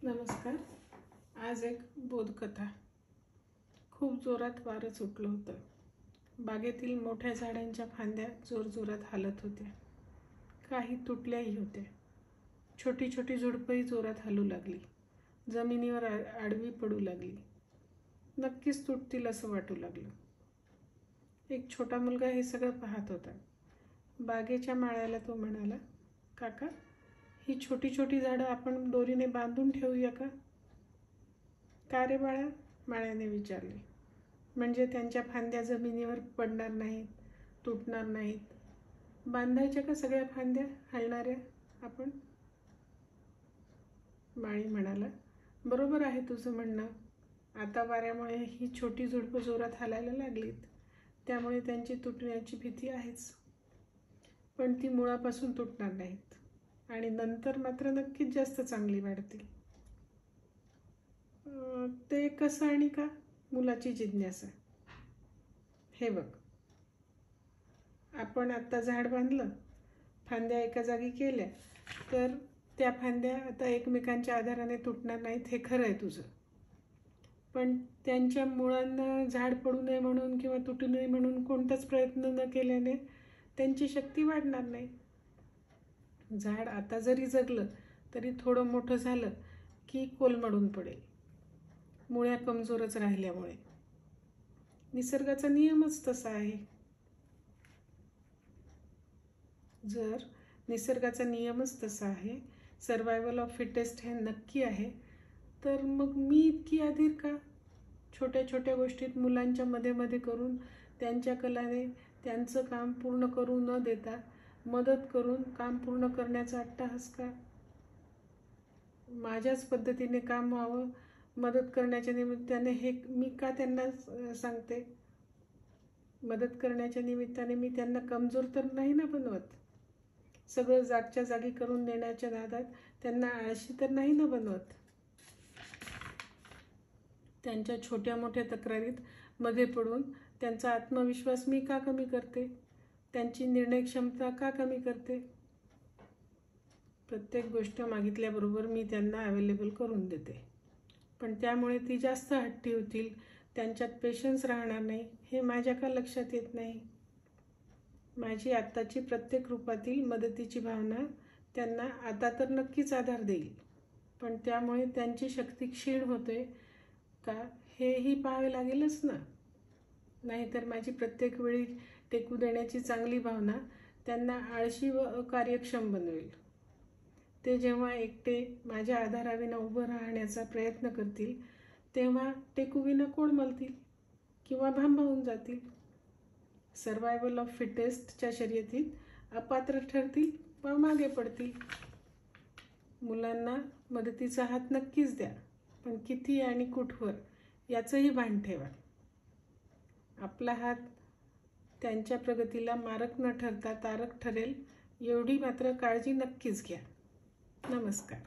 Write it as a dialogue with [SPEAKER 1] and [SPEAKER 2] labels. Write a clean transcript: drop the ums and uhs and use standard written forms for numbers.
[SPEAKER 1] नमस्कार. आज एक बोधकथा. खूप जोरात वारं सुटलं होतं. बागेतील मोठ्या झाडांच्या फांद्या जोरजोरात हालत होत्या. काही तुटल्याही होत्या. छोटी छोटी झुडपंही जोरात हलू लागली. जमिनीवर आडवी पडू लागली. नक्कीच तुटतील असं वाटू लागलं. एक छोटा मुलगा हे सगळं पाहत होता. बागेच्या माळ्याला तो म्हणाला, काका, ही छोटी छोटी झाडं आपण दोरीने बांधून ठेवूया का? का रे बाळा? माळ्याने विचारले. म्हणजे त्यांच्या फांद्या जमिनीवर पडणार नाहीत, तुटणार नाहीत. बांधायच्या का सगळ्या फांद्या हलणाऱ्या आपण? माळी म्हणाला, बरोबर आहे तुझं म्हणणं. आता वाऱ्यामुळे ही छोटी झुडपं जोरात हालायला लागलीत. त्यामुळे त्यांची तुटण्याची भीती आहेच. पण ती मुळापासून तुटणार नाहीत आणि नंतर मात्र नक्कीच जास्त चांगली वाढतील. ते कसं आणि का? मुलाची जिज्ञासा. हे बघ, आपण आत्ता झाड बांधलं, फांद्या एका जागी केल्या, तर त्या फांद्या आता एकमेकांच्या आधाराने तुटणार नाहीत, हे खरं आहे तुझं. पण त्यांच्या मुळांना झाड पडू नये म्हणून किंवा तुटू नये म्हणून कोणताच प्रयत्न न केल्याने त्यांची शक्ती वाढणार नाही. झाड आता जरी जगलं तरी थोडं मोठं झालं की कोलमडून पडेल, मुळ्या कमजोरच राहिल्यामुळे. निसर्गाचा नियमच तसा आहे. जर निसर्गाचा नियमच तसा आहे, सर्वायवल ऑफ फिटेस्ट हे नक्की आहे, तर मग मी इतकी अधीर का? छोट्या छोट्या गोष्टीत मुलांच्या मध्ये मध्ये करून त्यांच्या कलाने त्यांचं काम पूर्ण करू न देता मदत करून काम पूर्ण करण्याचा अट्टाहास का? माझ्याच पद्धतीने काम व्हावं, मदत करण्याच्या निमित्ताने हे मी का त्यांना सांगते? मदत करण्याच्या निमित्ताने मी त्यांना कमजोर तर नाही ना बनवत. सगळं जागच्या जागी करून देण्याच्या नादात त्यांना आळशी तर नाही ना बनवत. त्यांच्या छोट्या मोठ्या तक्रारीत मध्ये पडून त्यांचा आत्मविश्वास मी का कमी करते? त्यांची निर्णय क्षमता का कमी करते? प्रत्येक गोष्ट मागितल्याबरोबर मी त्यांना अवेलेबल करून देते, पण त्यामुळे ती जास्त हट्टी होतील, त्यांच्यात पेशन्स राहणार नाही, हे माझ्या का लक्षात येत नाही? माझी आत्ताची प्रत्येक रूपातील मदतीची भावना त्यांना आता तर नक्कीच आधार देईल, पण त्यामुळे त्यांची शक्ती क्षीण होते का हेही पाहावे लागेलच ना. नाहीतर माझी प्रत्येक वेळी टेकू देण्याची चांगली भावना त्यांना आळशी व अकार्यक्षम बनवेल. ते जेव्हा एकटे माझ्या आधाराविना उभं राहण्याचा प्रयत्न करतील तेव्हा टेकूविना कोलमडतील किंवा भांबावून जातील. सर्वायवल ऑफ फिटेस्टच्या शर्यतीत अपात्र ठरतील वा मागे पडतील. मुलांना मदतीचा हात नक्कीच द्या, पण किती आणि कुठवर याचंही भान ठेवा. आपला हात त्यांच्या प्रगतीला मारक न ठरता तारक ठरेल एवढी मात्र काळजी नक्कीच घ्या. नमस्कार.